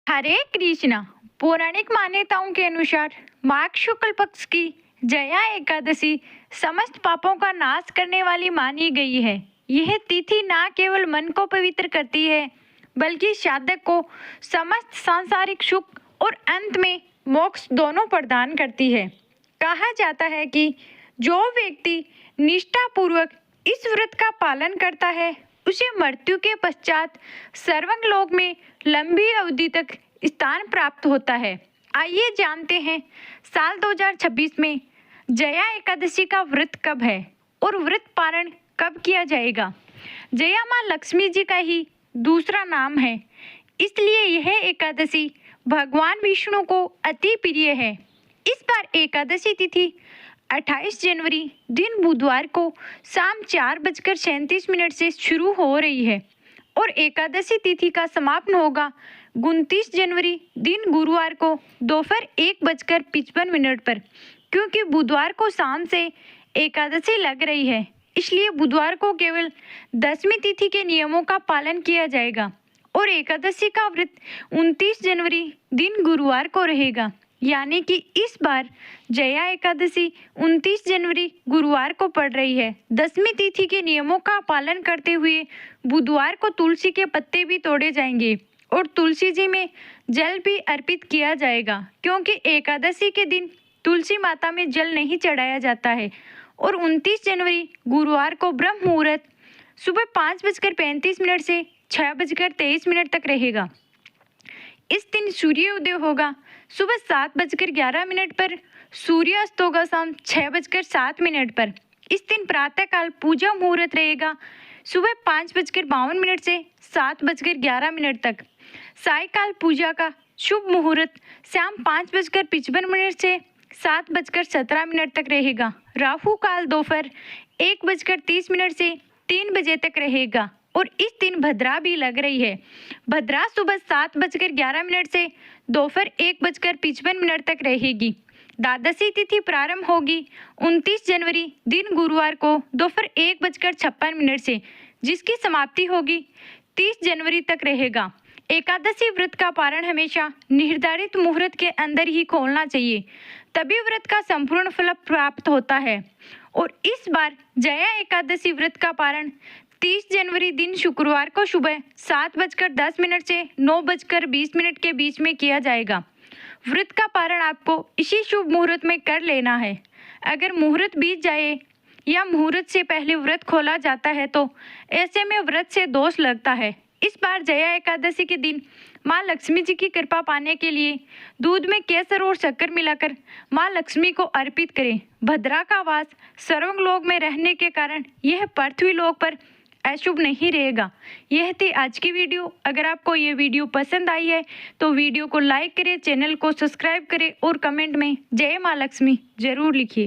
हरे कृष्णा। पौराणिक मान्यताओं के अनुसार माघ शुक्ल पक्ष की जया एकादशी समस्त पापों का नाश करने वाली मानी गई है। यह तिथि न केवल मन को पवित्र करती है बल्कि साधक को समस्त सांसारिक सुख और अंत में मोक्ष दोनों प्रदान करती है। कहा जाता है कि जो व्यक्ति निष्ठापूर्वक इस व्रत का पालन करता है उसे मृत्यु के पश्चात सर्वंग लोक में लंबी अवधि तक स्थान प्राप्त होता है। आइए जानते हैं साल 2026 में जया एकादशी का व्रत कब है और व्रत पारण कब किया जाएगा। जया माँ लक्ष्मी जी का ही दूसरा नाम है, इसलिए यह एकादशी भगवान विष्णु को अति प्रिय है। इस बार एकादशी तिथि 28 जनवरी दिन बुधवार को शाम 4:37 से शुरू हो रही है और एकादशी तिथि का समापन होगा 29 जनवरी दिन गुरुवार को दोपहर 1:55 पर। क्योंकि बुधवार को शाम से एकादशी लग रही है, इसलिए बुधवार को केवल दशमी तिथि के नियमों का पालन किया जाएगा और एकादशी का व्रत 29 जनवरी दिन गुरुवार को रहेगा। यानी कि इस बार जया एकादशी 29 जनवरी गुरुवार को पड़ रही है। दशमी तिथि के नियमों का पालन करते हुए बुधवार को तुलसी के पत्ते भी तोड़े जाएंगे और तुलसी जी में जल भी अर्पित किया जाएगा, क्योंकि एकादशी के दिन तुलसी माता में जल नहीं चढ़ाया जाता है। और 29 जनवरी गुरुवार को ब्रह्म मुहूर्त सुबह 5:35 से 6:23 तक रहेगा। इस दिन सूर्योदय होगा सुबह 7:11 पर, सूर्यास्त होगा शाम 6:07 पर। इस दिन प्रातःकाल पूजा मुहूर्त रहेगा सुबह 5:52 से 7:11 तक। सायकाल पूजा का शुभ मुहूर्त शाम 5:55 से 7:17 तक रहेगा। राहु काल दोपहर 1:30 से 3 बजे तक रहेगा और इस दिन भद्रा भी लग रही है। भद्रा सुबह 7:11 से दोपहर 1:55 तक रहेगी। द्वादशी तिथि प्रारंभ होगी 29 जनवरी दिन गुरुवार को दोपहर 1:56 से, जिसकी समाप्ति होगी 30 जनवरी तक रहेगा। एकादशी व्रत का पारण हमेशा निर्धारित मुहूर्त के अंदर ही खोलना चाहिए, तभी व्रत का संपूर्ण फल प्राप्त होता है। और इस बार जया एकादशी व्रत का पारण 30 जनवरी दिन शुक्रवार को सुबह 7:10 से 9:20 के बीच में किया जाएगा। व्रत का पारण आपको इसी शुभ मुहूर्त में कर लेना है। अगर मुहूर्त बीत जाए या मुहूर्त से पहले व्रत खोला जाता है तो ऐसे में व्रत से दोष लगता है। इस बार जया एकादशी के दिन माँ लक्ष्मी जी की कृपा पाने के लिए दूध में केसर और शक्कर मिलाकर माँ लक्ष्मी को अर्पित करें। भद्रा का वास सर्वंग लोक में रहने के कारण यह पृथ्वी लोक पर अशुभ नहीं रहेगा। यह थी आज की वीडियो। अगर आपको ये वीडियो पसंद आई है तो वीडियो को लाइक करें, चैनल को सब्सक्राइब करें और कमेंट में जय माँ लक्ष्मी जरूर लिखिए।